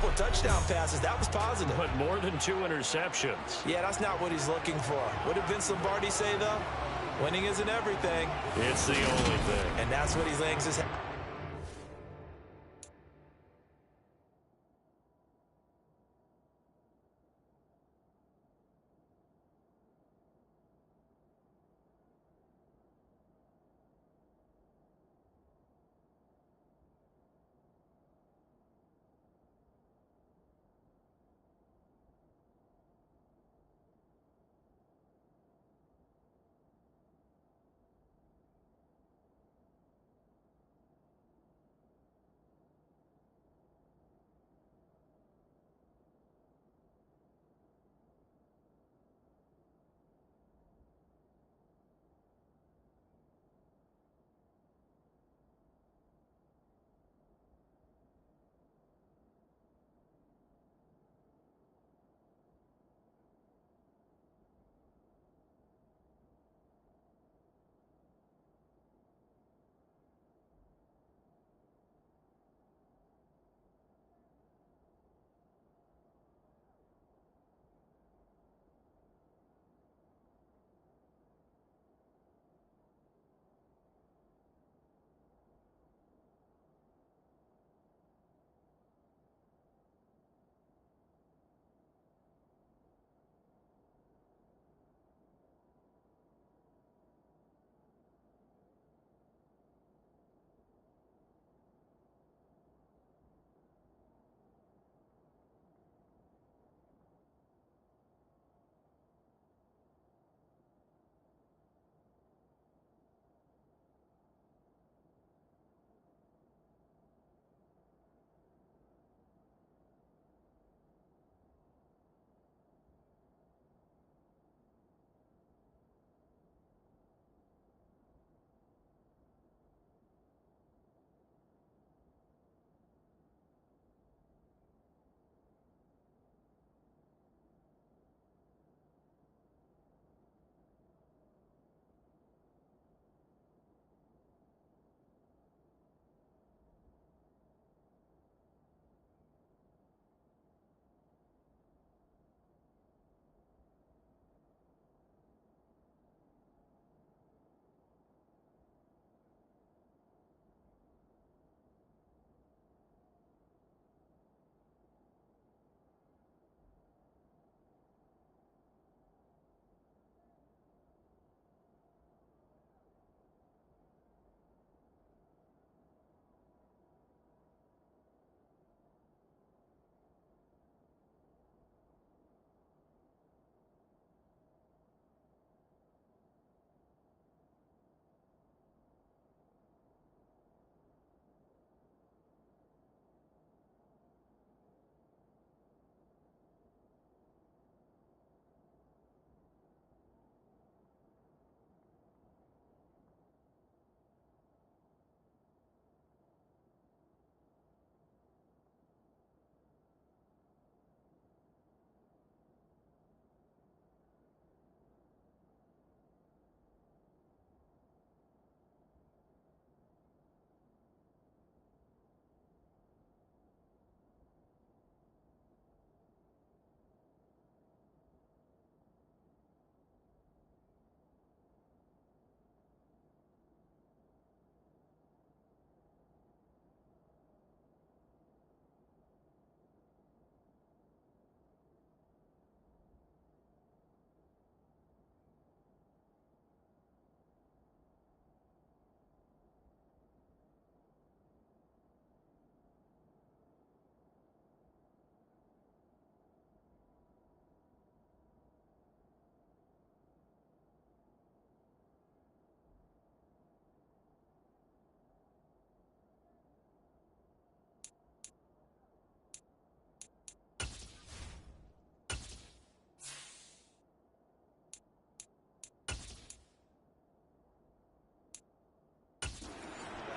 couple of touchdown passes. That was positive. But more than 2 interceptions. Yeah, that's not what he's looking for. What did Vince Lombardi say, though? Winning isn't everything. It's the only thing. And that's what he's laying his head.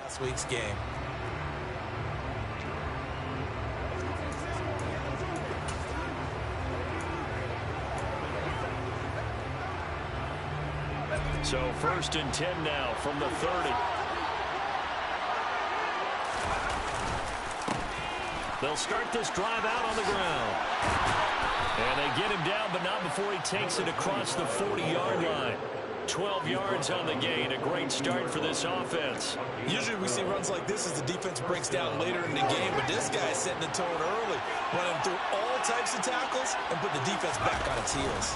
Last week's game. So 1st and 10 now from the 30. They'll start this drive out on the ground. And they get him down, but not before he takes it across the 40-yard line. 12 yards on the gain. A great start for this offense. Usually we see runs like this as the defense breaks down later in the game, but this guy's setting the tone early, running through all types of tackles and put the defense back on its heels.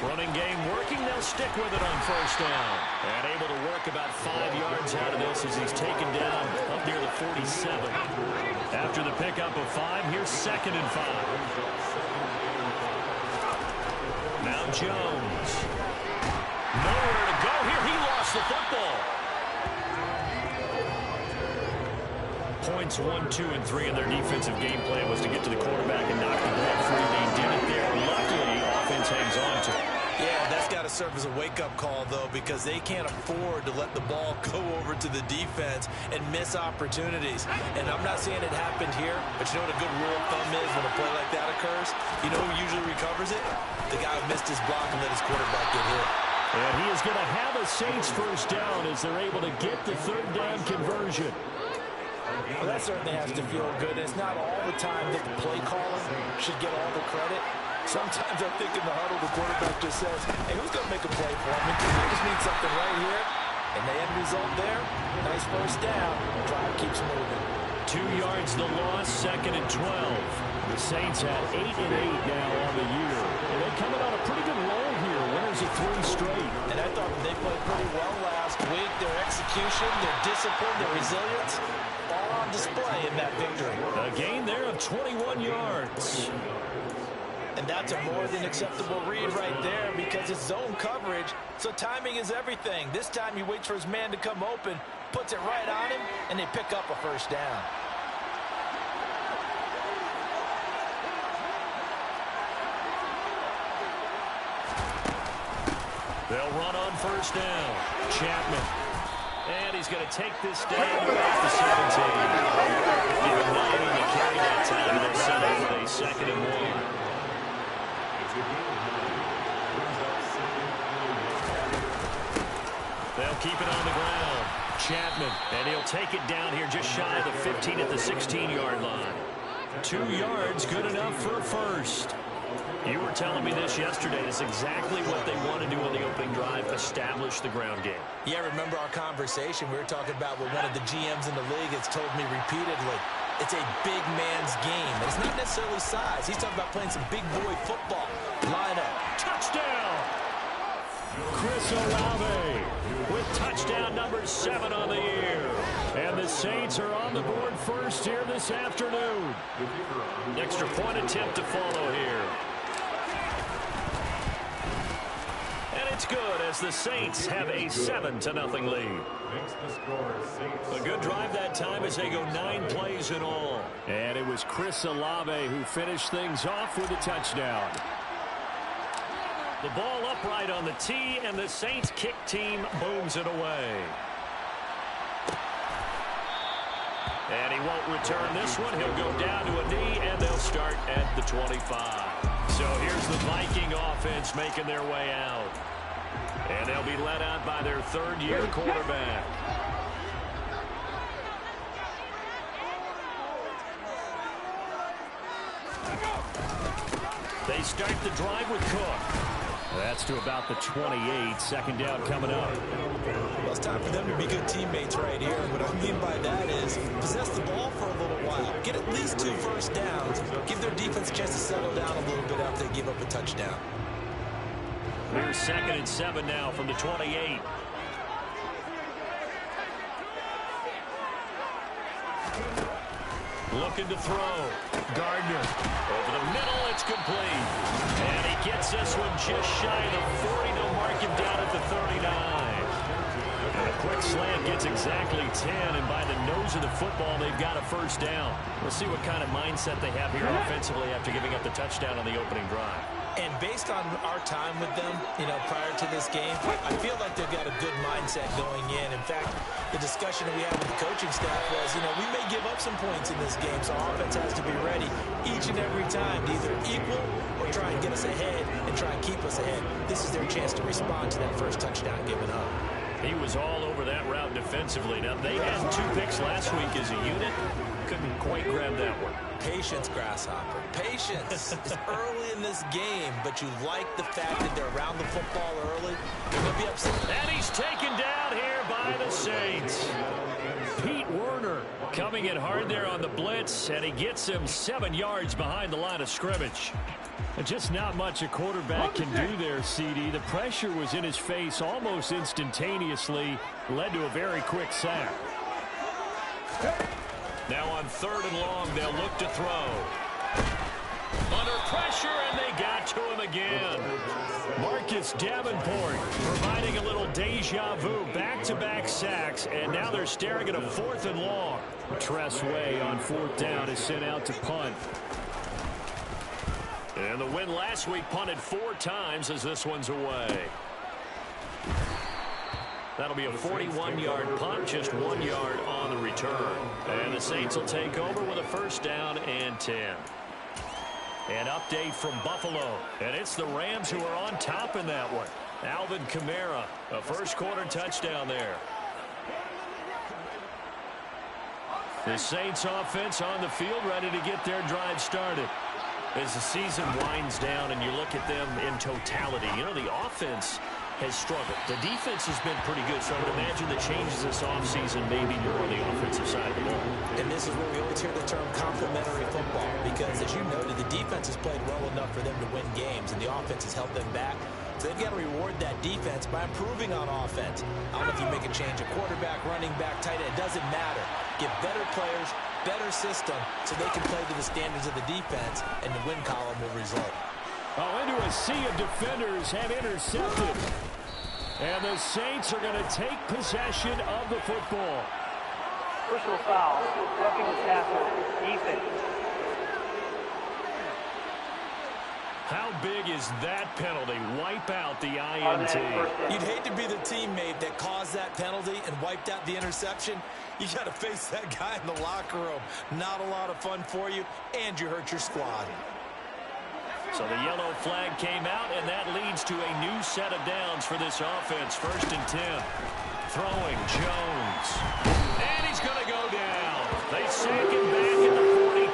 Running game working. They'll stick with it on first down. And able to work about 5 yards out of this as he's taken down up near the 47. After the pickup of 5, here's 2nd and 5. Now Jones. Nowhere to go here. He lost the football. Points 1, 2, and 3 in their defensive game plan was to get to the quarterback and knock the ball free. They did it there. Luckily, offense hangs on to it. Yeah, that's got to serve as a wake-up call, though, because they can't afford to let the ball go over to the defense and miss opportunities. And I'm not saying it happened here, but you know what a good rule of thumb is when a play like that occurs? You know who usually recovers it? The guy who missed his block and let his quarterback get hit. And he is going to have a Saints first down as they're able to get the 3rd down conversion. Well, that certainly has to feel good. It's not all the time that the play caller should get all the credit. Sometimes I think in the huddle, the quarterback just says, hey, who's going to make a play for me? I just need something right here. And the end result there, nice first down. The drive keeps moving. 2 yards the loss, 2nd and 12. The Saints had 8 and 8 now on the year. And they're coming on a pretty good roll here. Winners of 3 straight. And I thought they played pretty well last week. Their execution, their discipline, their resilience, all on display in that victory. A gain there of 21 yards. And that's a more than acceptable read right there because it's zone coverage, so timing is everything. This time he waits for his man to come open, puts it right on him, and they pick up a first down. They'll run on first down. Chapman. And he's going to take this down about the 17. Even not able to carry that time, they'll set up with a 2nd and 1. They'll keep it on the ground. Chapman, and he'll take it down here just shy of the 15 at the 16-yard line. 2 yards, good enough for a first. You were telling me this yesterday. It's exactly what they want to do on the opening drive, establish the ground game. Yeah, remember our conversation? We were talking about what one of the GMs in the league has told me repeatedly. It's a big man's game. And it's not necessarily size. He's talking about playing some big boy football. Line up. Touchdown! Chris Olave with touchdown number 7 on the year. And the Saints are on the board first here this afternoon. Extra point attempt to follow here. And it's good as the Saints have a 7-0 lead. A good drive that time as they go 9 plays in all. And it was Chris Olave who finished things off with a touchdown. The ball upright on the tee, and the Saints kick team booms it away. And he won't return this one. He'll go down to a knee, and they'll start at the 25. So here's the Viking offense making their way out. And they'll be led out by their 3rd-year quarterback. They start the drive with Cook. That's to about the 28. 2nd down coming up. Well, it's time for them to be good teammates right here. What I mean by that is possess the ball for a little while. Get at least 2 first downs. Give their defense a chance to settle down a little bit after they give up a touchdown. Here's 2nd and 7 now from the 28. Looking to throw. Gardner. Over the middle, it's complete. And he gets this one just shy of the 40. They'll mark him down at the 39. And a quick slant gets exactly 10. And by the nose of the football, they've got a first down. We'll see what kind of mindset they have here offensively after giving up the touchdown on the opening drive. And based on our time with them, prior to this game, I feel like they've got a good mindset going in. In fact, the discussion that we had with the coaching staff was, we may give up some points in this game, so offense has to be ready each and every time to either equal or try and get us ahead and try and keep us ahead. This is their chance to respond to that first touchdown given up. He was all over that route defensively. Now, they had 2 picks last week as a unit. couldn't quite grab that one. Patience, Grasshopper. Patience. It's early in this game, but you like the fact that they're around the football early. They're going to be upset. And he's taken down here by the Saints. Pete Werner coming in hard there on the blitz, and he gets him 7 yards behind the line of scrimmage. Just not much a quarterback can do there, CD. The pressure was in his face almost instantaneously, led to a very quick sack. Now on 3rd and long, they'll look to throw. Under pressure, and they got to him again. Marcus Davenport providing a little deja vu, back-to-back sacks, and now they're staring at a 4th and long. Tress Way on 4th down is sent out to punt. And the win last week punted 4 times as this one's away. That'll be a 41-yard punt, just 1 yard on the return. And the Saints will take over with a 1st down and 10. An update from Buffalo, and it's the Rams who are on top in that one. Alvin Kamara, a 1st quarter touchdown there. The Saints offense on the field, ready to get their drive started. As the season winds down and you look at them in totality, you know, the offense has struggled. The defense has been pretty good, so I would imagine the changes this offseason may be more on the offensive side of the ball. And this is where we always hear the term complementary football, because as you noted, the defense has played well enough for them to win games, and the offense has held them back. So they've got to reward that defense by improving on offense. I don't know if you make a change, a quarterback, running back, tight end, it doesn't matter. Get better players, better system, so they can play to the standards of the defense, and the win column will result. Oh, into a sea of defenders have intercepted. And the Saints are going to take possession of the football. Personal foul, roughing the tackle, defense. How big is that penalty? Wipe out the INT. You'd hate to be the teammate that caused that penalty and wiped out the interception. You got to face that guy in the locker room. Not a lot of fun for you, and you hurt your squad. So the yellow flag came out, and that leads to a new set of downs for this offense. 1st and 10. Throwing Jones. And he's going to go down. They sack him back at the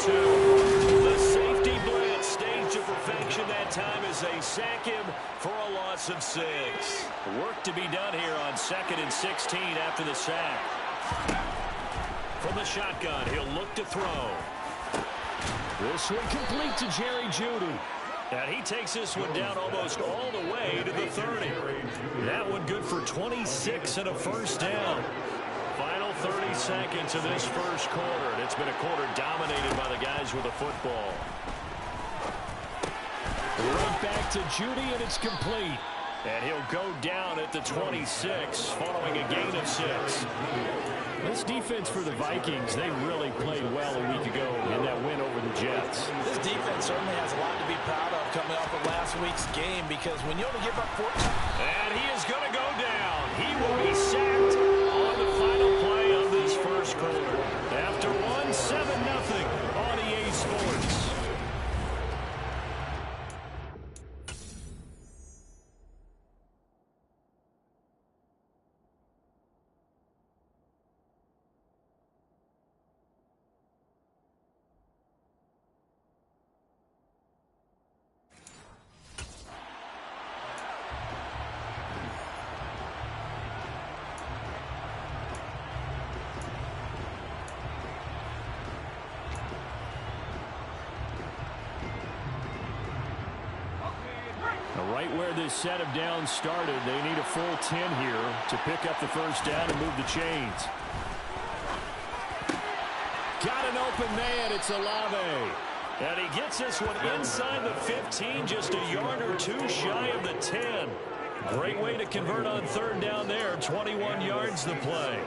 42. The safety blitz staged to perfection that time as they sack him for a loss of 6. Work to be done here on 2nd and 16 after the sack. From the shotgun, he'll look to throw. This one complete to Jerry Jeudy. And he takes this one down almost all the way to the 30. That one good for 26 and a 1st down. Final 30 seconds of this 1st quarter. And it's been a quarter dominated by the guys with the football. Right back to Jeudy, and it's complete. And he'll go down at the 26 following a gain of 6. This defense for the Vikings, they really played well a week ago in that win over the Jets. This defense certainly has a lot to be proud of coming off of last week's game, because when you only give up 14... And he is going to go down. He will be sacked on the final play of this 1st quarter. After 7-0 on EA Sports. Right where this set of downs started, they need a full 10 here to pick up the 1st down and move the chains. Got an open man, it's Olave. And he gets this one inside the 15, just a yard or 2 shy of the 10. Great way to convert on 3rd down there. 21 yards the play.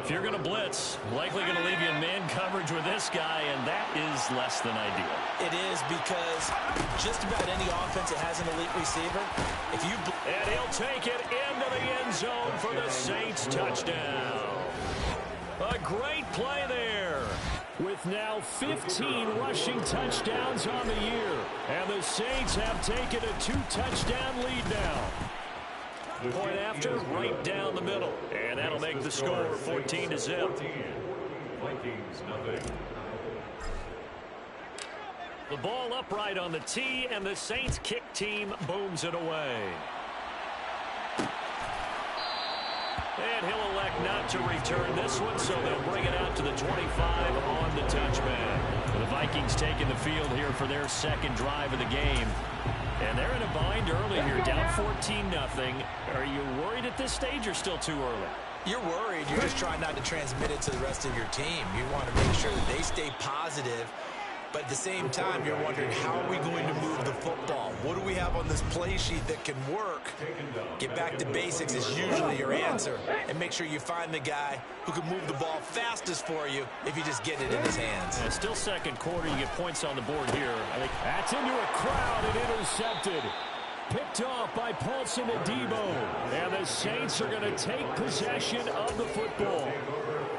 If you're going to blitz, likely going to leave you in man coverage with this guy, and that is less than ideal. It is, because just about any offense that has an elite receiver, if you... And he'll take it into the end zone for the Saints touchdown. A great play there. With now 15 rushing touchdowns on the year. And the Saints have taken a 2-touchdown lead now. Point after, right down the middle. And that'll make the score 14-0. Vikings, nothing. The ball upright on the tee, and the Saints kick team booms it away. And he'll elect not to return this one, so they'll bring it out to the 25 on the touchman. The Vikings taking the field here for their second drive of the game. And they're in a bind early here, down 14-0. Are you worried at this stage or still too early? You're worried. You're just trying not to transmit it to the rest of your team. You want to make sure that they stay positive. But at the same time, you're wondering, how are we going to move the football? What do we have on this play sheet that can work? Get back to basics is usually your answer. And make sure you find the guy who can move the ball fastest for you if you just get it in his hands. Yeah, still second quarter. You get points on the board here. I think that's into a crowd and intercepted. Picked off by Paulson Adebo. And the Saints are going to take possession of the football.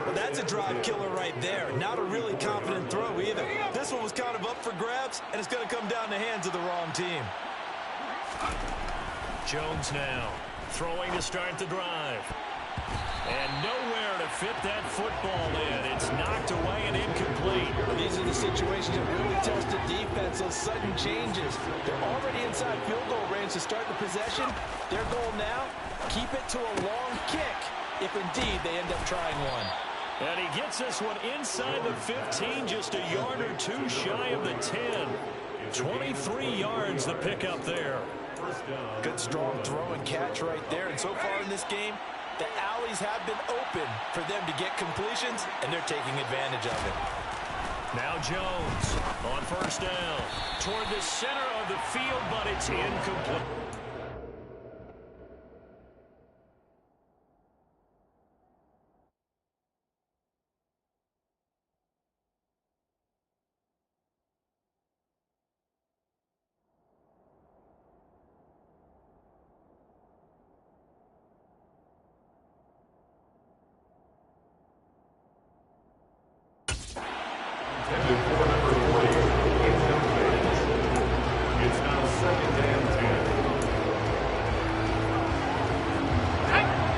Well, that's a drive killer right there. Not a really confident throw either. This one was kind of up for grabs, and it's going to come down the hands of the wrong team. Jones now throwing to start the drive. And nowhere to fit that football in. It's knocked away and incomplete. These are the situations that really test the defense, those sudden changes. They're already inside field goal range to start the possession. Their goal now, keep it to a long kick, if indeed they end up trying one. And he gets this one inside the 15, just a yard or two shy of the 10. 23 yards the pickup there. Good strong throw and catch right there. And so far in this game, the alleys have been open for them to get completions, and they're taking advantage of it. Now Jones on first down. Toward the center of the field, but it's incomplete.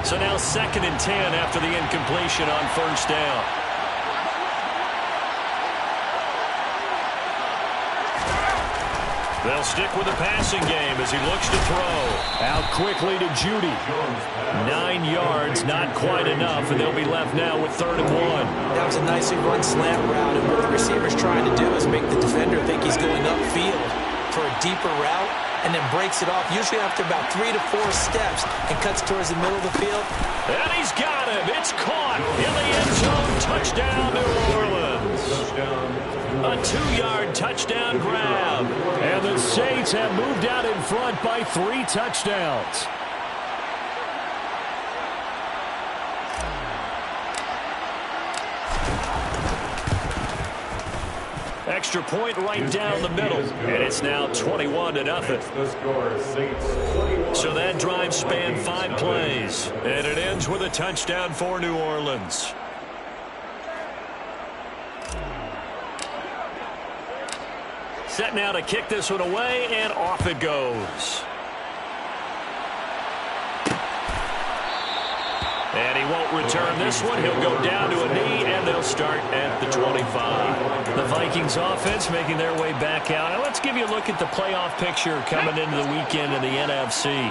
So now 2nd and 10 after the incompletion on first down. They'll stick with the passing game as he looks to throw. Out quickly to Judy. 9 yards, not quite enough, and they'll be left now with 3rd and 1. That was a nicely run slant route, and what the receiver's trying to do is make the defender think he's going upfield for a deeper route, and then breaks it off, usually after about 3 to 4 steps, and cuts towards the middle of the field. And he's got him. It's caught in the end zone. Touchdown, New Orleans. A 2-yard touchdown grab. And the Saints have moved out in front by 3 touchdowns. Extra point right down the middle, and it's now 21-0. So that drive spanned 5 plays, and it ends with a touchdown for New Orleans. Set now to kick this one away, and off it goes. And he won't return this one. He'll go down to a knee, and they'll start at the 25. The Vikings offense making their way back out. Now let's give you a look at the playoff picture coming into the weekend in the NFC.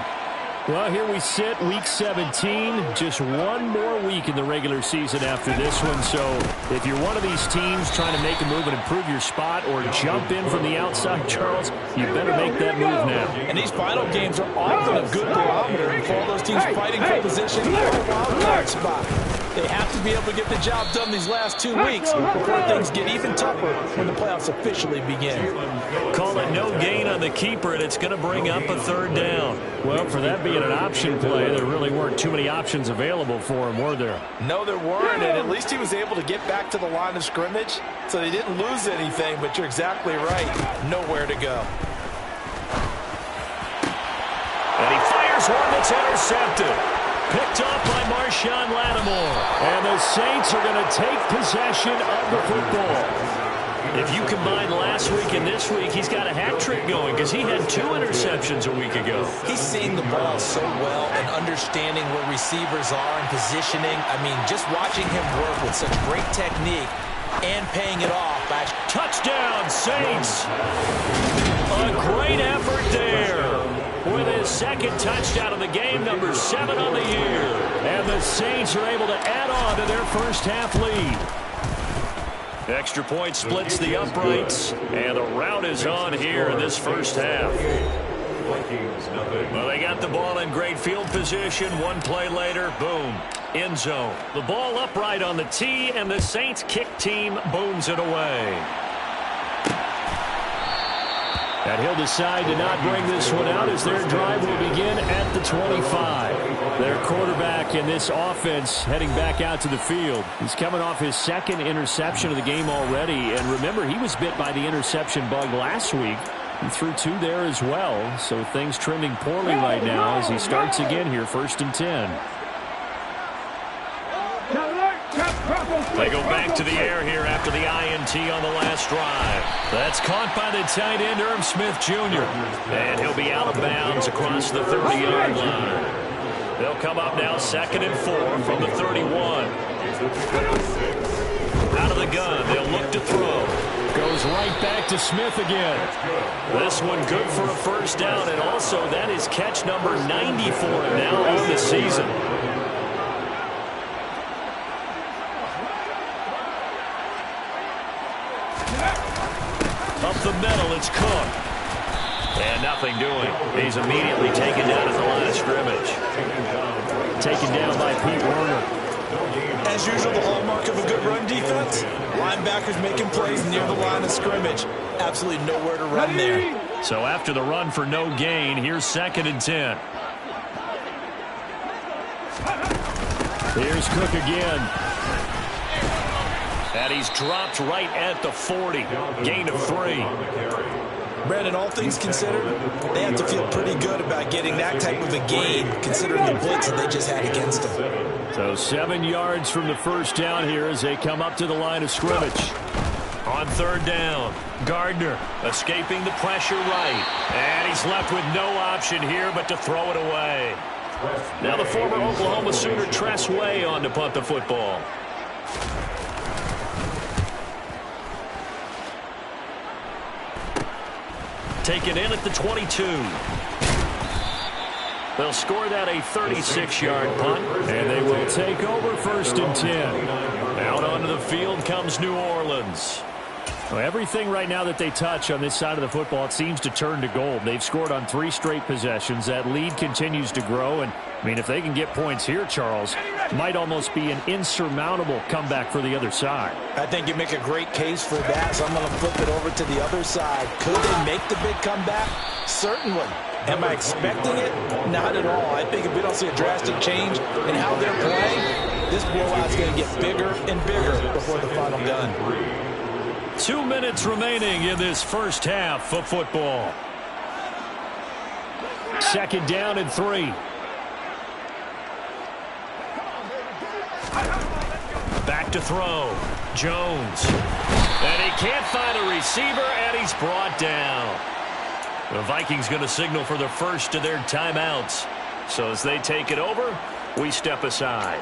Well, here we sit, Week 17. Just one more week in the regular season after this one. So if you're one of these teams trying to make a move and improve your spot or jump in from the outside, Charles, you better make that move now. And these final games are often a good barometer for all those teams fighting for position or a wild card spot. They have to be able to get the job done these last 2 weeks before things get even tougher when the playoffs officially begin. Call it no gain on the keeper, and it's going to bring up a 3rd down. Well, for that being an option play, there really weren't too many options available for him, were there? No, there weren't, and at least he was able to get back to the line of scrimmage, so they didn't lose anything, but you're exactly right. Nowhere to go. And he fires one that's intercepted. Picked off by Marshawn Lattimore. And the Saints are going to take possession of the football. If you combine last week and this week, he's got a hat trick going because he had 2 interceptions a week ago. He's seeing the ball so well and understanding where receivers are and positioning. I mean, just watching him work with such great technique and paying it off Touchdown, Saints. A great effort there. With his second touchdown of the game, number 7 on the year. And the Saints are able to add on to their first half lead. Extra point splits the uprights, and the rout is on here in this first half. Well, they got the ball in great field position. One play later, boom, end zone. The ball upright on the tee, and the Saints kick team booms it away. And he'll decide to not bring this one out as their drive will begin at the 25. Their quarterback in this offense heading back out to the field. He's coming off his second interception of the game already. And remember, he was bit by the interception bug last week. He threw 2 there as well. So things trending poorly right now as he starts again here, 1st and 10. They go back to the air here after the INT on the last drive. That's caught by the tight end, Irv Smith Jr. And he'll be out of bounds across the 30-yard line. They'll come up now 2nd and 4 from the 31. Out of the gun, they'll look to throw. Goes right back to Smith again. This one good for a first down, and also that is catch number 90 for him now on the season. Up the middle, it's Cook. And nothing doing. He's immediately taken down at the line of scrimmage. Taken down by Pete Werner. As usual, the hallmark of a good run defense, linebackers making plays near the line of scrimmage. Absolutely nowhere to run there. So after the run for no gain, here's 2nd and 10. Here's Cook again. And he's dropped right at the 40. Gain of 3. Brandon, all things considered, they have to feel pretty good about getting that type of a gain, considering the blitz that they just had against them. So 7 yards from the first down here as they come up to the line of scrimmage. On 3rd down, Gardner escaping the pressure right. And he's left with no option here but to throw it away. Now the former Oklahoma Sooner Tress Way on to punt the football. Taken in at the 22. They'll score that a 36-yard punt, and they will take over 1st and 10. Out onto the field comes New Orleans. Well, everything right now that they touch on this side of the football, it seems to turn to gold. They've scored on 3 straight possessions. That lead continues to grow, and I mean, if they can get points here, Charles, it might almost be an insurmountable comeback for the other side. I think you make a great case for that, so I'm going to flip it over to the other side. Could they make the big comeback? Certainly. Am I expecting it? Not at all. I think if we don't see a drastic change in how they're playing, this blowout is going to get bigger and bigger before the final gun. 2 minutes remaining in this first half of football. 2nd down and 3. Back to throw. Jones. And he can't find a receiver, and he's brought down. The Vikings going to signal for the first of their timeouts. So as they take it over, we step aside.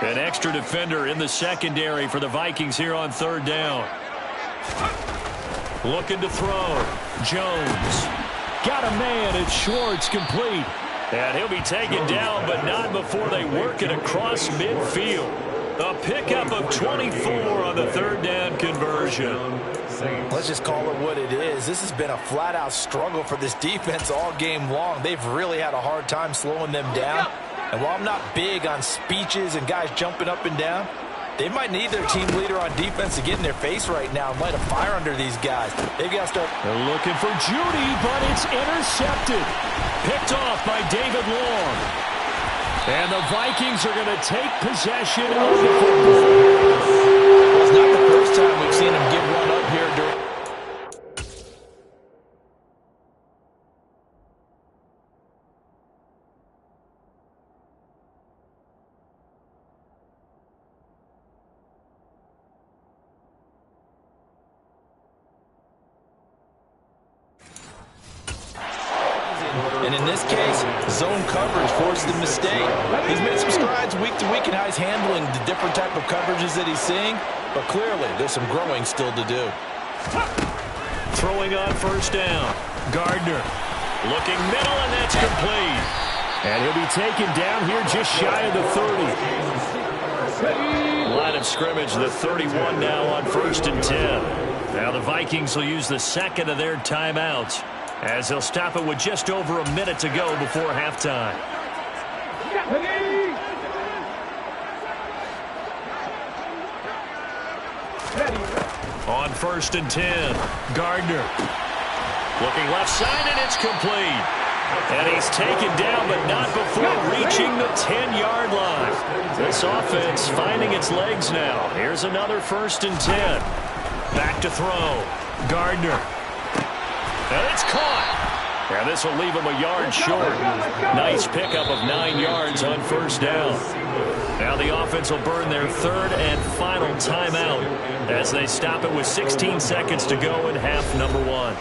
An extra defender in the secondary for the Vikings here on 3rd down. Looking to throw. Jones. Got a man. It's Schwartz, complete. And he'll be taken down, but not before they work it across midfield. A pickup of 24 on the 3rd down conversion. Let's just call it what it is. This has been a flat-out struggle for this defense all game long. They've really had a hard time slowing them down. And while I'm not big on speeches and guys jumping up and down, they might need their team leader on defense to get in their face right now and light a fire under these guys. They've got to start. They're looking for Judy, but it's intercepted. Picked off by David Long. And the Vikings are going to take possession of the football. It's not the first time we've seen them give one up here during. this case, zone coverage forced the mistake. He's made some strides week to week in how he's handling the different type of coverages that he's seeing, but clearly there's some growing still to do. Throwing on first down. Gardner looking middle, and that's complete. And he'll be taken down here just shy of the 30. Line of scrimmage, the 31 now on 1st and 10. Now the Vikings will use the second of their timeouts as they'll stop it with just over a minute to go before halftime. On 1st and 10, Gardner looking left side, and it's complete. And he's taken down, but not before reaching the 10-yard line. This offense finding its legs now. Here's another 1st and 10. Back to throw. Gardner. And it's caught. And this will leave him a yard short. Nice pickup of 9 yards on first down. Now the offense will burn their third and final timeout as they stop it with 16 seconds to go in half number 1.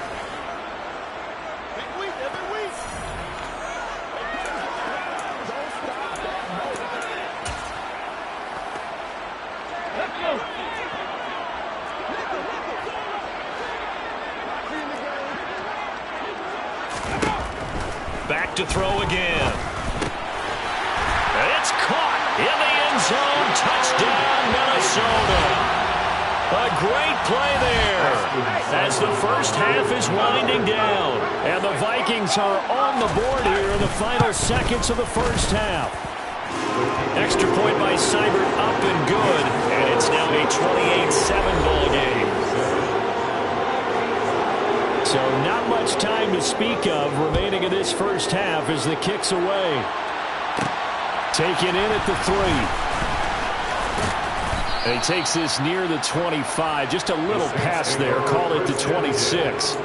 Back to throw again. It's caught in the end zone. Touchdown, Minnesota. A great play there as the first half is winding down. And the Vikings are on the board here in the final seconds of the first half. Extra point by Seibert up and good. And it's now a 28-7 ball game. So not much time to speak of remaining in this first half as the kick's away. Taken in at the 3. And he takes this near the 25. Just a little pass there. Call it the 26.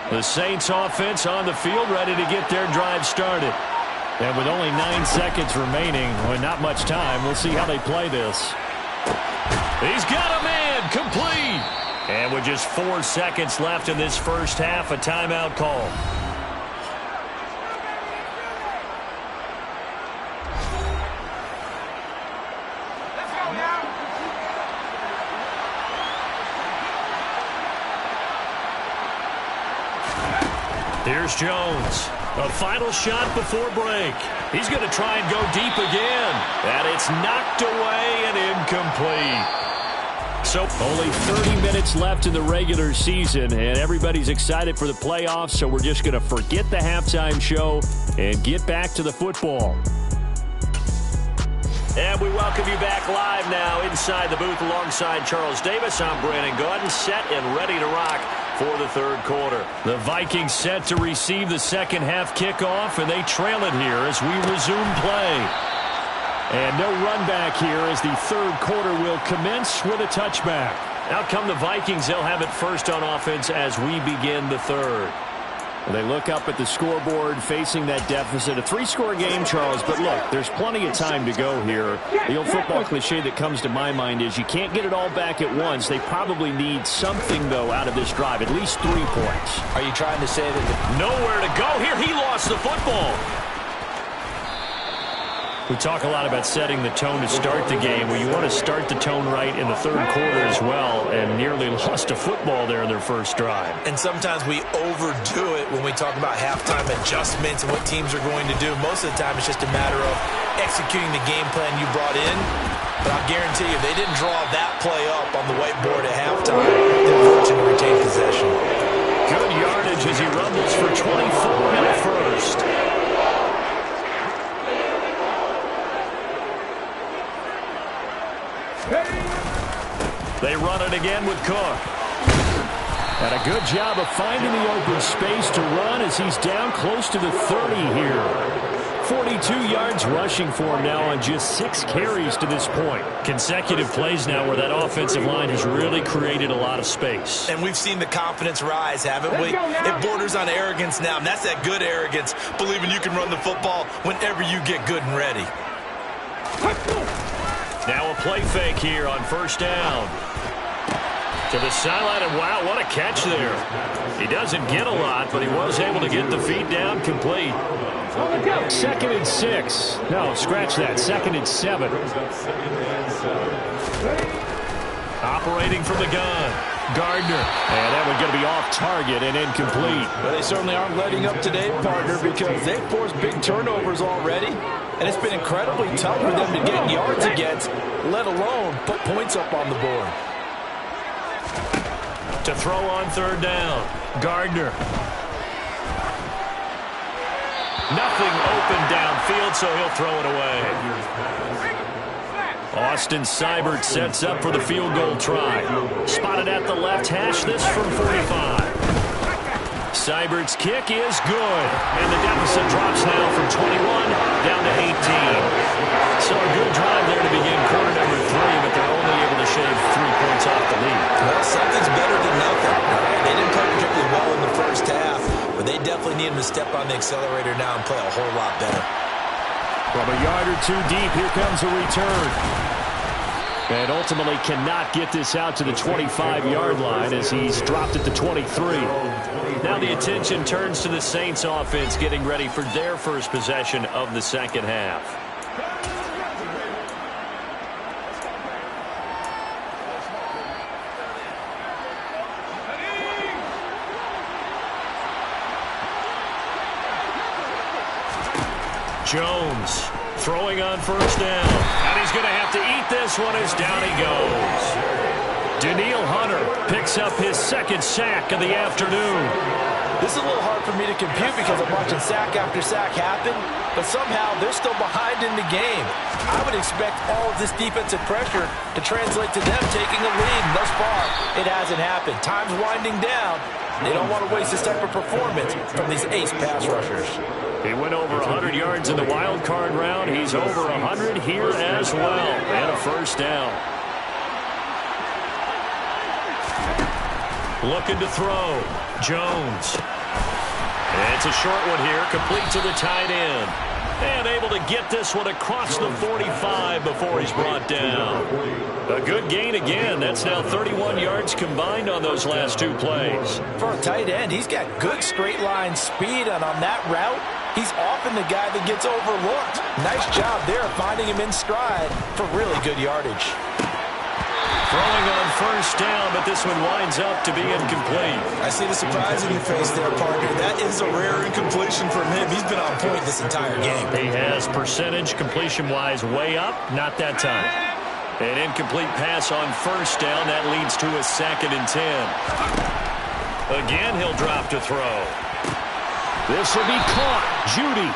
The Saints offense on the field ready to get their drive started. And with only 9 seconds remaining, well, not much time, we'll see how they play this. He's got a man, complete. And with just 4 seconds left in this first half, a timeout call. Here's Jones. A final shot before break. He's going to try and go deep again. And it's knocked away and incomplete. So only 30 minutes left in the regular season, and everybody's excited for the playoffs, so we're just going to forget the halftime show and get back to the football. And we welcome you back live now inside the booth alongside Charles Davis. I'm Brandon Gaudin, set and ready to rock for the third quarter. The Vikings set to receive the second half kickoff, and they trail it here as we resume play. And no run back here as the third quarter will commence with a touchback. Out come the Vikings. They'll have it first on offense as we begin the third. They look up at the scoreboard facing that deficit. A 3-score game, Charles, but look, there's plenty of time to go here. The old football cliche that comes to my mind is you can't get it all back at once. They probably need something, though, out of this drive, at least 3 points. Are you trying to say that nowhere to go here? He lost the football. We talk a lot about setting the tone to start the game. Well, you want to start the tone right in the third quarter as well, and nearly lost a football there in their first drive. And sometimes we overdo it when we talk about halftime adjustments and what teams are going to do. Most of the time, it's just a matter of executing the game plan you brought in. But I'll guarantee you, if they didn't draw that play up on the whiteboard at halftime, they're fortunate to retain possession. Good yardage as he rumbles for 24 in the first. They run it again with Cook. And a good job of finding the open space to run as he's down close to the 30 here. 42 yards rushing for him now on just 6 carries to this point. Consecutive plays now where that offensive line has really created a lot of space. And we've seen the confidence rise, haven't we? It borders on arrogance now, and that's that good arrogance, believing you can run the football whenever you get good and ready. Now a play fake here on first down. To the sideline, and wow, what a catch there. He doesn't get a lot, but he was able to get the feet down complete. 2nd and 6. No, scratch that. 2nd and 7. Operating from the gun. Gardner. And that one's going to be off target and incomplete. But they certainly aren't letting up today, partner, because they've forced big turnovers already. And it's been incredibly tough for them to get yards against, let alone put points up on the board. To throw on third down. Gardner. Nothing open downfield, so he'll throw it away. Austin Seibert sets up for the field goal try. Spotted at the left hash, this from 45. Seibert's kick is good, and the deficit drops now from 21 down to 18. So a good drive there to begin quarter number 3, but they're only able to shave 3 points off the lead. Well, something's better than nothing. They didn't play particularly well in the first half, but they definitely need him to step on the accelerator now and play a whole lot better. From a yard or 2 deep, here comes a return. And ultimately cannot get this out to the 25-yard line as he's dropped at the 23. Now the attention turns to the Saints offense getting ready for their first possession of the second half. Jones throwing on first down. And he's going to have to eat this one as down he goes. Danielle Hunter picks up his 2nd sack of the afternoon. This is a little hard for me to compute because I'm watching sack after sack happen, but somehow they're still behind in the game. I would expect all of this defensive pressure to translate to them taking a lead. And thus far, it hasn't happened. Time's winding down. They don't want to waste this type of performance from these ace pass rushers. He went over 100 yards in the wild card round. He's over 100 here as well. And a first down. Looking to throw. Jones. And it's a short one here, complete to the tight end. And able to get this one across the 45 before he's brought down. A good gain again. That's now 31 yards combined on those last 2 plays. For a tight end, he's got good straight line speed, and on that route, he's often the guy that gets overlooked. Nice job there finding him in stride for really good yardage. Throwing on first down, but this one winds up to be incomplete. I see the surprise in your face there, partner. That is a rare incompletion from him. He's been on point this entire game. He has percentage completion-wise way up, not that time. An incomplete pass on first down. That leads to a 2nd and 10. Again, he'll drop to throw. This will be caught. Judy.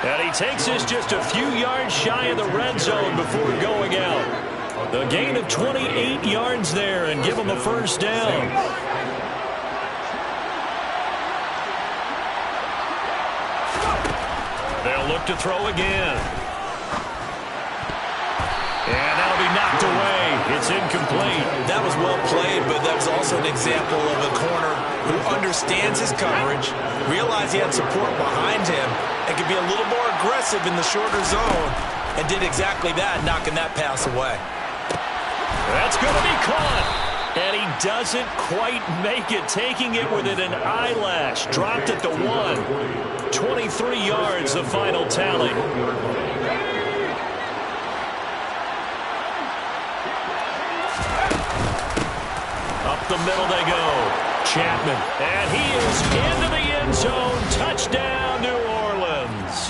And he takes this just a few yards shy of the red zone before going out. The gain of 28 yards there and give him a first down. They'll look to throw again. And that'll be knocked away. It's incomplete. That was well played, but that was also an example of a corner who understands his coverage, realized he had support behind him, and could be a little more aggressive in the shorter zone, and did exactly that, knocking that pass away. That's going to be caught. And he doesn't quite make it, taking it within an eyelash. Dropped at the 1. 23 yards, the final tally. Up the middle they go. Chapman. And he is into the end zone. Touchdown, New Orleans.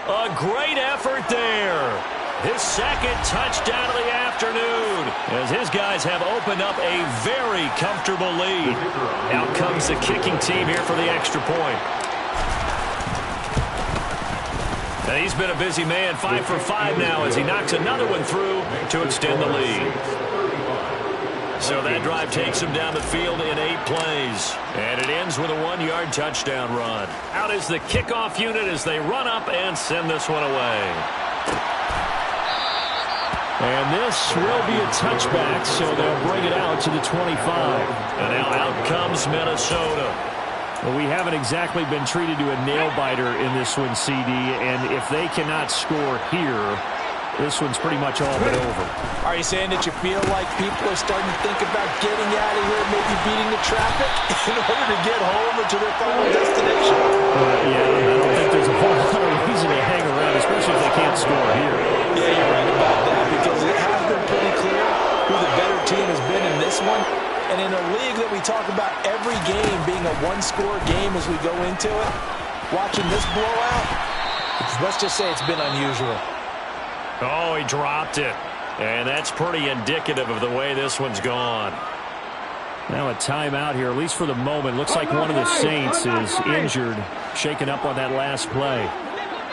A great effort there. His 2nd touchdown of the afternoon as his guys have opened up a very comfortable lead. Out comes the kicking team here for the extra point. And he's been a busy man, 5 for 5 now as he knocks another one through to extend the lead. So that drive takes him down the field in 8 plays. And it ends with a 1-yard touchdown run. Out is the kickoff unit as they run up and send this one away. And this will be a touchback, so they'll bring it out to the 25. And now out comes Minnesota. Well, we haven't exactly been treated to a nail-biter in this one, CD, and if they cannot score here, this one's pretty much all but over. Are you saying that you feel like people are starting to think about getting out of here, maybe beating the traffic in order to get home or to their final destination? Yeah, I don't think there's a whole lot of reason to hang around, especially if they can't score here. Yeah, you're right about that, because it has been pretty clear who the better team has been in this one. And in a league that we talk about every game being a one-score game as we go into it, watching this blowout, let's just say it's been unusual. Oh, he dropped it. And that's pretty indicative of the way this one's gone. Now a timeout here, at least for the moment. Looks like one of the Saints is injured, shaken up on that last play.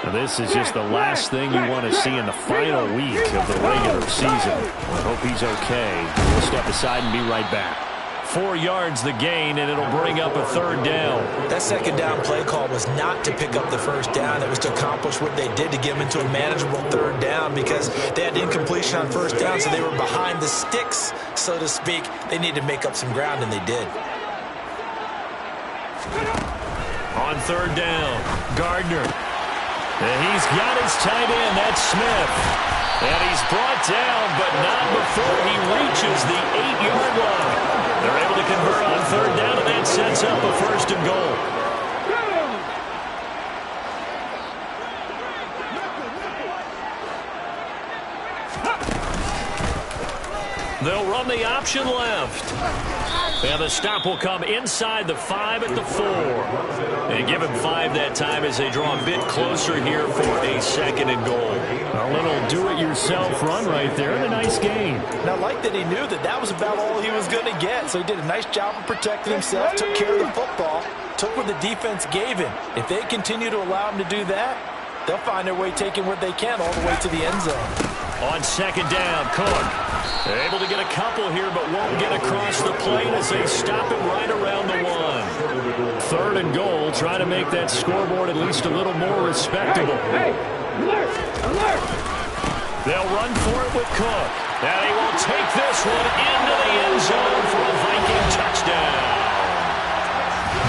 Now this is just the last thing you want to see in the final week of the regular season. I hope he's okay. We'll step aside and be right back. 4 yards the gain, and it'll bring up a 3rd down. That 2nd down play call was not to pick up the 1st down. It was to accomplish what they did to get them into a manageable 3rd down because they had incompletion on 1st down, so they were behind the sticks, so to speak. They needed to make up some ground, and they did. On 3rd down, Gardner. And he's got his tight end. That's Smith. And he's brought down, but not before he reaches the 8-yard line. They're able to convert on 3rd down, and that sets up a 1st and goal. They'll run the option left. And the stop will come inside the 5 at the 4. And give him 5 that time as they draw a bit closer here for a 2nd and goal. A little do-it-yourself run right there and a nice gain. And I like that he knew that that was about all he was going to get. So he did a nice job of protecting himself, took care of the football, took what the defense gave him. If they continue to allow him to do that, they'll find their way taking what they can all the way to the end zone. On 2nd down, Cook. Able to get a couple here, but won't get across the plate as they stop him right around the 1. 3rd and goal, trying to make that scoreboard at least a little more respectable. Hey, alert, alert. They'll run for it with Cook. And he will take this one into the end zone for a Viking touchdown.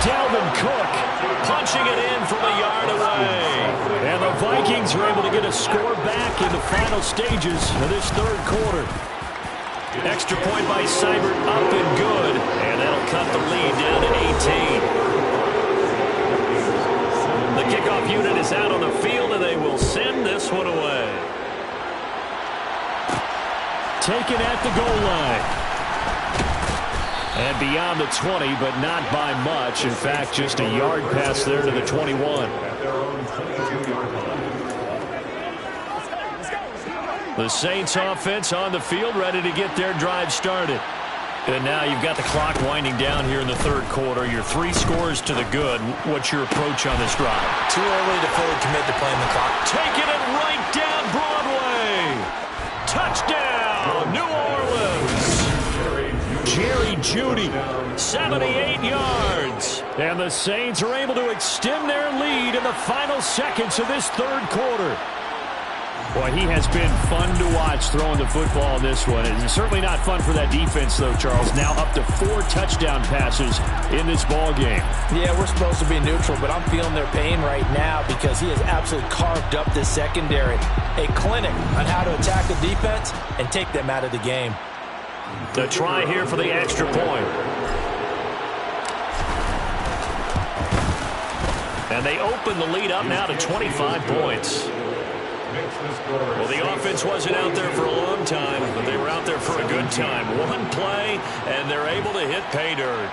Dalvin Cook punching it in from a yard away. And the Vikings are able to get a score back in the final stages of this 3rd quarter. Extra point by Seibert, up and good. And that'll cut the lead down to 18. The kickoff unit is out on the field, and they will send this one away. Taken at the goal line. And beyond the 20, but not by much. In fact, just a yard pass there to the 21. The Saints offense on the field, ready to get their drive started. And now you've got the clock winding down here in the 3rd quarter. Your 3 scores to the good. What's your approach on this drive? Too early to fully commit to playing the clock. Taking it right down Broadway. Touchdown, New Orleans. Jerry Jeudy, 78 yards. And the Saints are able to extend their lead in the final seconds of this 3rd quarter. Boy, he has been fun to watch throwing the football in this one. It's certainly not fun for that defense, though, Charles. Now up to 4 touchdown passes in this ball game. Yeah, we're supposed to be neutral, but I'm feeling their pain right now because he has absolutely carved up this secondary. A clinic on how to attack the defense and take them out of the game. The try here for the extra point. And they open the lead up now to 25 points. Well, the offense wasn't out there for a long time, but they were out there for a good time. 1 play, and they're able to hit pay dirt.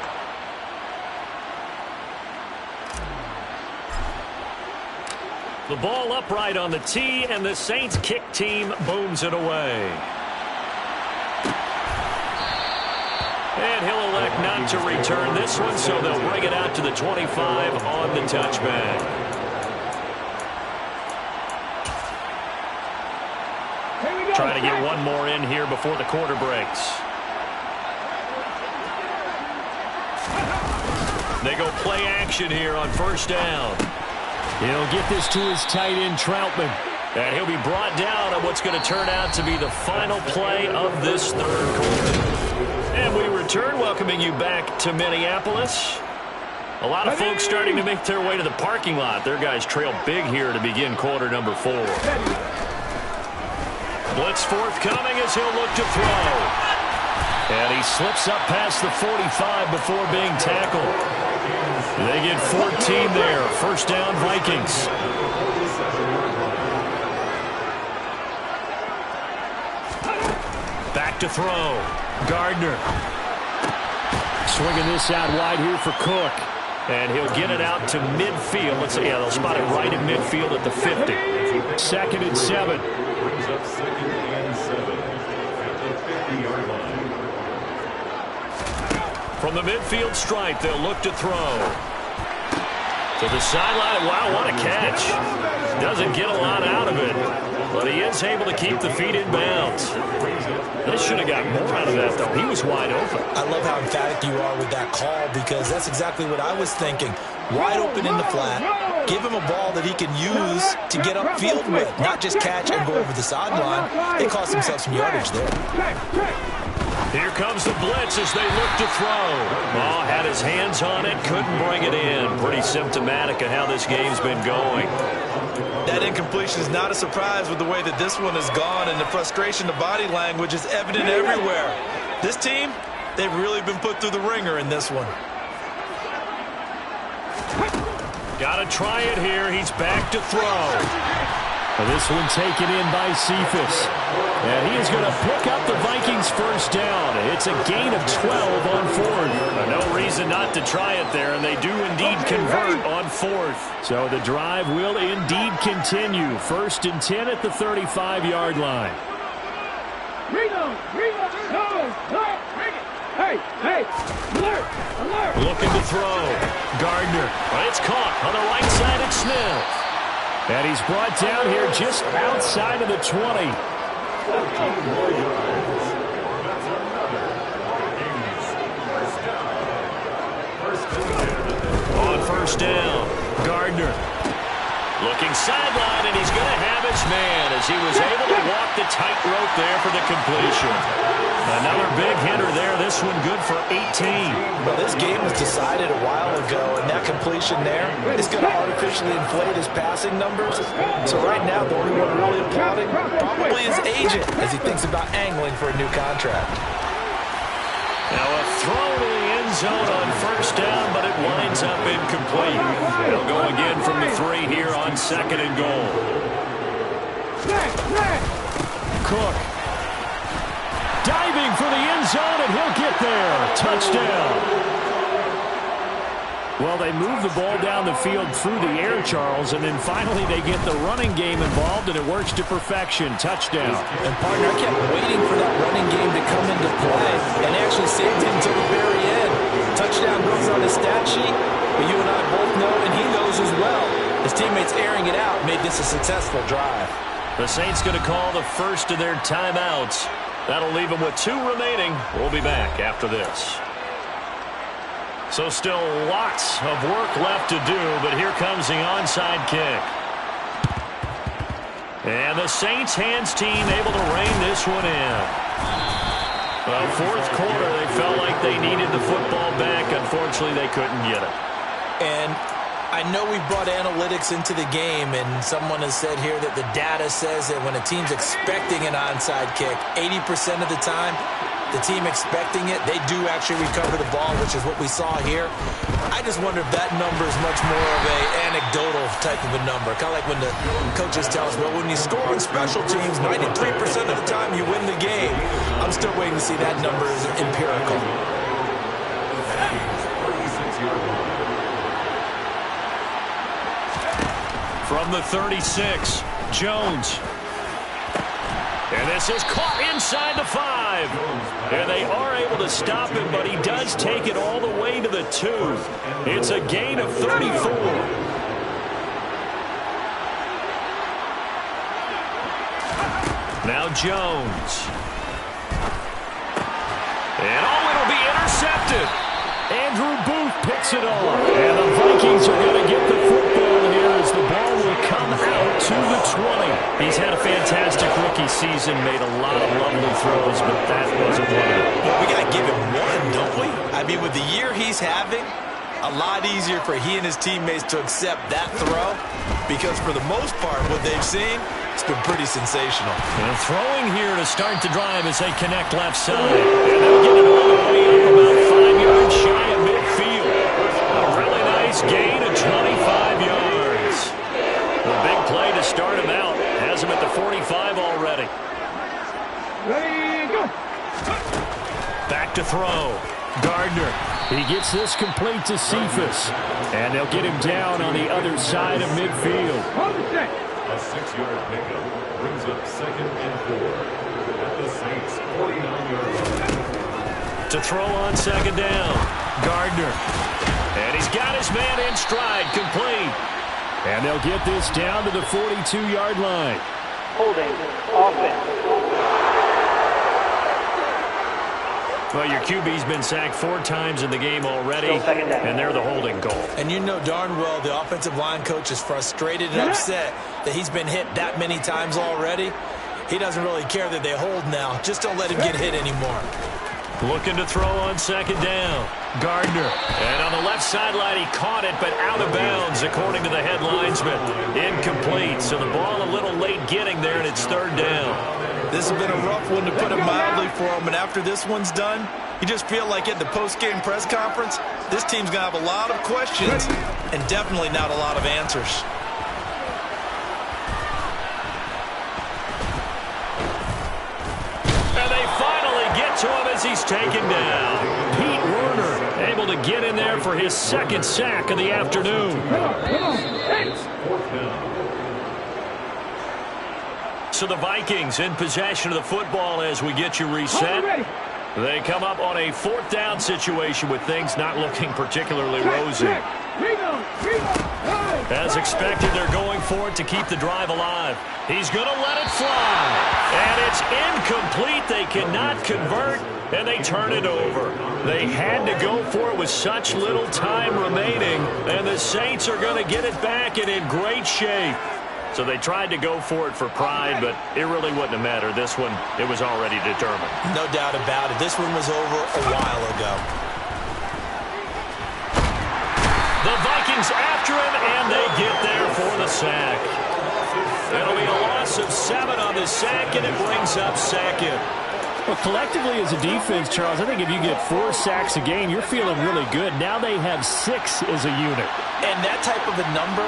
The ball upright on the tee, and the Saints kick team booms it away. And he'll elect not to return this one, so they'll bring it out to the 25 on the touchback. Trying to get one more in here before the quarter breaks. They go play action here on first down. He'll get this to his tight end, Troutman. And he'll be brought down at what's going to turn out to be the final play of this third quarter. And we return, welcoming you back to Minneapolis. A lot of folks starting to make their way to the parking lot. Their guys trail big here to begin quarter number 4. Blitz forthcoming as he'll look to throw. And he slips up past the 45 before being tackled. They get 14 there. First down, Vikings. Back to throw. Gardner. Swinging this out wide here for Cook. And he'll get it out to midfield. Let's see, yeah, they'll spot it right at midfield at the 50. 2nd and 7. Brings up 2nd and 7 at the 50-yard line. From the midfield stripe, they'll look to throw. To the sideline. Wow, what a catch. Doesn't get a lot out of it, but he is able to keep the feet in bounds. They should have got more out of that, though. He was wide open. I love how emphatic you are with that call, because that's exactly what I was thinking. Wide open in the flat. Give him a ball that he can use to get upfield with, not just catch and go over the sideline. They cost themselves some yardage there. Here comes the blitz as they look to throw. Oh, had his hands on it, couldn't bring it in. Pretty symptomatic of how this game's been going. That incompletion is not a surprise with the way that this one has gone, and the frustration, the body language is evident everywhere. This team, they've really been put through the ringer in this one. Got to try it here. He's back to throw. This one taken in by Cephas. And he is going to pick up the Vikings first down. It's a gain of 12 on 4th. No reason not to try it there, and they do indeed convert on 4th. So the drive will indeed continue. 1st and 10 at the 35-yard line. Looking to throw. Gardner. It's caught on the right side at Smith. And he's brought down here just outside of the 20. On first down, Gardner. Looking sideline, and he's going to have his man as he was able to walk the tightrope there for the completion. Another big hitter there. This one good for 18. Well, this game was decided a while ago, and that completion there is going to artificially inflate his passing numbers. So right now, the only one really applauding probably his agent as he thinks about angling for a new contract. Now a throw to the end zone on first down, but it winds up incomplete. They'll go again from the 3 here on 2nd and goal. Cook. Diving for the end zone, and he'll get there. Touchdown. Well, they move the ball down the field through the air, Charles, and then finally they get the running game involved, and it works to perfection. Touchdown. And, partner, I kept waiting for that running game to come into play, and actually saved it until the very end. Touchdown goes on his stat sheet, but you and I both know, and he knows as well, his teammates airing it out made this a successful drive. The Saints going to call the first of their timeouts. That'll leave them with 2 remaining. We'll be back after this. So still lots of work left to do, but here comes the onside kick. And the Saints hands team able to rein this one in. Well, 4th quarter, they felt like they needed the football back. Unfortunately, they couldn't get it. And I know we brought analytics into the game, and someone has said here that the data says that when a team's expecting an onside kick, 80% of the time, the team expecting it, they do actually recover the ball, which is what we saw here. I just wonder if that number is much more of a anecdotal type of a number. Kind of like when the coaches tell us, well, when you score on special teams, 93% of the time you win the game. I'm still waiting to see that number is empirical. From the 36, Jones. And this is caught inside the 5. And they are able to stop him, but he does take it all the way to the 2. It's a gain of 34. Now Jones. And it'll be intercepted. Andrew Booth picks it off. And the Vikings are going to get the football here as the ball will come out to the 20. He's had a fantastic rookie season, made a lot of lovely throws, but that wasn't one of them. We got to give him one, don't we? I mean, with the year he's having, a lot easier for he and his teammates to accept that throw because for the most part, what they've seen, it's been pretty sensational. And throwing here to start the drive as they connect left side. And they'll get it all the way up about 5 yards shy of midfield. A really nice gain of 25 yards. A big play to start him out. Has him at the 45 already. Ready, go. Back to throw. Gardner. He gets this complete to Cephas. And they'll get him down on the other side of midfield. A 6-yard pickup brings up 2nd and 4 at the Saints' 49-yard line. To throw on second down. Gardner. And he's got his man in stride, complete. And they'll get this down to the 42-yard line. Holding. Offense. Well, your QB's been sacked 4 times in the game already, and they're the holding call. And you know darn well the offensive line coach is frustrated and upset that he's been hit that many times already. He doesn't really care that they hold now. Just don't let him get hit anymore. Looking to throw on second down. Gardner. And on the left sideline, he caught it, but out of bounds, according to the head linesman. Incomplete. So the ball a little late getting there, and it's 3rd down. This has been a rough one to put it mildly for him, and after this one's done, you just feel like at the post-game press conference, this team's going to have a lot of questions and definitely not a lot of answers. And they finally get to him as he's taken down. Pete Werner able to get in there for his 2nd sack of the afternoon. It's 4th down. So the Vikings in possession of the football as we get you reset. They come up on a 4th down situation with things not looking particularly rosy. As expected, they're going for it to keep the drive alive. He's going to let it fly. And it's incomplete. They cannot convert, and they turn it over. They had to go for it with such little time remaining, and the Saints are going to get it back and in great shape. So they tried to go for it for pride, but it really wouldn't have mattered. This one, it was already determined. No doubt about it. This one was over a while ago. The Vikings after him, and they get there for the sack. It'll be a loss of 7 on the sack, and it brings up 2nd. Well, collectively as a defense, Charles, I think if you get 4 sacks a game, you're feeling really good. Now they have 6 as a unit. And that type of a number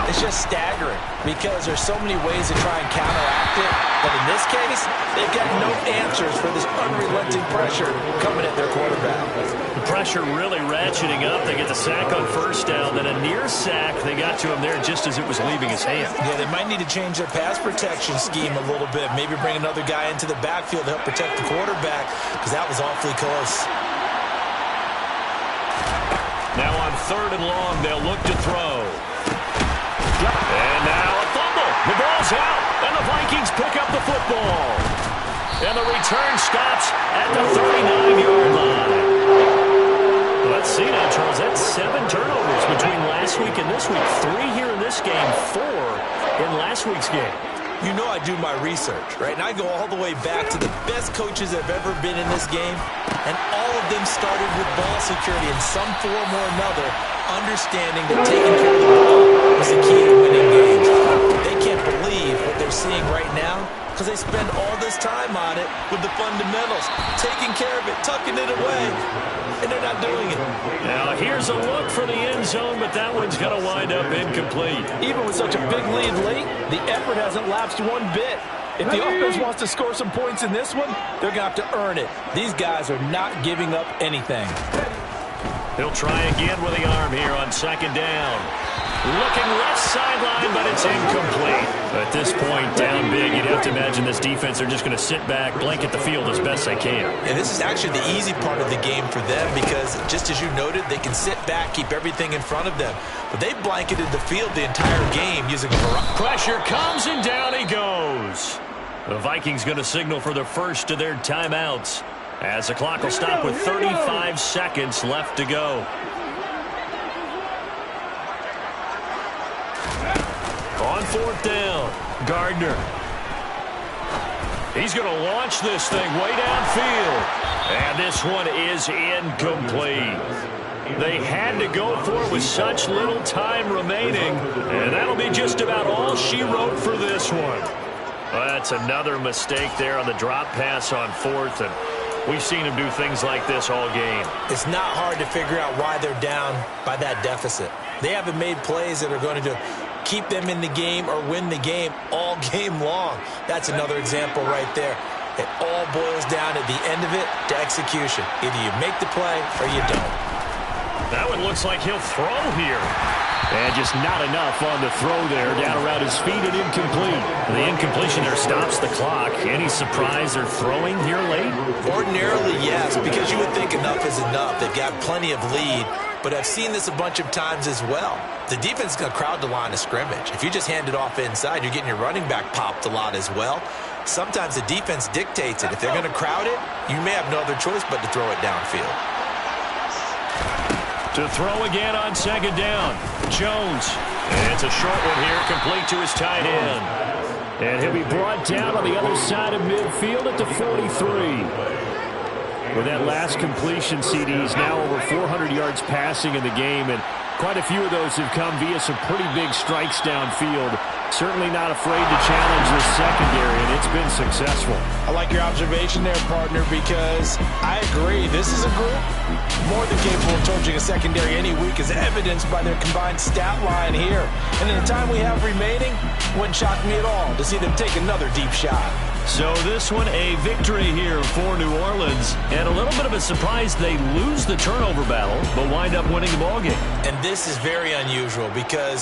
is just staggering because there's so many ways to try and counteract it. But in this case, they've got no answers for this unrelenting pressure coming at their quarterback. The pressure really ratcheting up. They get the sack on 1st down, then a near sack. They got to him there just as it was leaving his hand. Yeah, they might need to change their pass protection scheme a little bit. Maybe bring another guy into the backfield to help protect the quarterback because that was awfully close. Now on 3rd and long, they'll look to throw. And now a fumble. The ball's out, and the Vikings pick up the football. And the return stops at the 39-yard line. Let's see now, Charles. That's 7 turnovers between last week and this week. 3 here in this game, 4 in last week's game. You know I do my research, right? And I go all the way back to the best coaches that have ever been in this game. And all of them started with ball security in some form or another, understanding that taking care of the ball was the key to winning games. They can't believe what they're seeing right now because they spend all this time on it with the fundamentals, taking care of it, tucking it away, and they're not doing it. Now here's a look for the end zone, but that one's going to wind up incomplete. Even with such a big lead late, the effort hasn't lapsed one bit. If the offense wants to score some points in this one, they're going to have to earn it. These guys are not giving up anything. He'll try again with the arm here on 2nd down. Looking left sideline, but it's incomplete. At this point, down big, you'd have to imagine this defense are just going to sit back, blanket the field as best they can. And this is actually the easy part of the game for them because, just as you noted, they can sit back, keep everything in front of them. But they blanketed the field the entire game using pressure comes, and down he goes. The Vikings going to signal for the first of their timeouts as the clock will stop with 35 seconds left to go. on fourth down. Gardner. He's going to launch this thing way downfield. And this one is incomplete. They had to go for it with such little time remaining. And that'll be just about all she wrote for this one. Well, that's another mistake there on the drop pass on fourth. And we've seen him do things like this all game. It's not hard to figure out why they're down by that deficit. They haven't made plays that are going to keep them in the game or win the game all game long. That's another example right there. It all boils down at the end of it to execution. Either you make the play or you don't. That one looks like he'll throw here. And just not enough on the throw there. Down around his feet and incomplete. The incompletion there stops the clock. Any surprise they're throwing here late? Ordinarily, yes, because you would think enough is enough. They've got plenty of lead, but I've seen this a bunch of times as well. The defense is going to crowd the line of scrimmage. If you just hand it off inside, you're getting your running back popped a lot as well. Sometimes the defense dictates it. If they're going to crowd it, you may have no other choice but to throw it downfield. To throw again on second down. Jones. And it's a short one here, complete to his tight end. And he'll be brought down on the other side of midfield at the 43. With that last completion, CD's now over 400 yards passing in the game, and quite a few of those have come via some pretty big strikes downfield. Certainly not afraid to challenge this secondary, and it's been successful. I like your observation there, partner, because I agree. This is a group more than capable of torching a secondary any week, as evidenced by their combined stat line here. And in the time we have remaining, wouldn't shock me at all to see them take another deep shot. So this one a victory here for New Orleans. And a little bit of a surprise, they lose the turnover battle, but wind up winning the ballgame. And this is very unusual because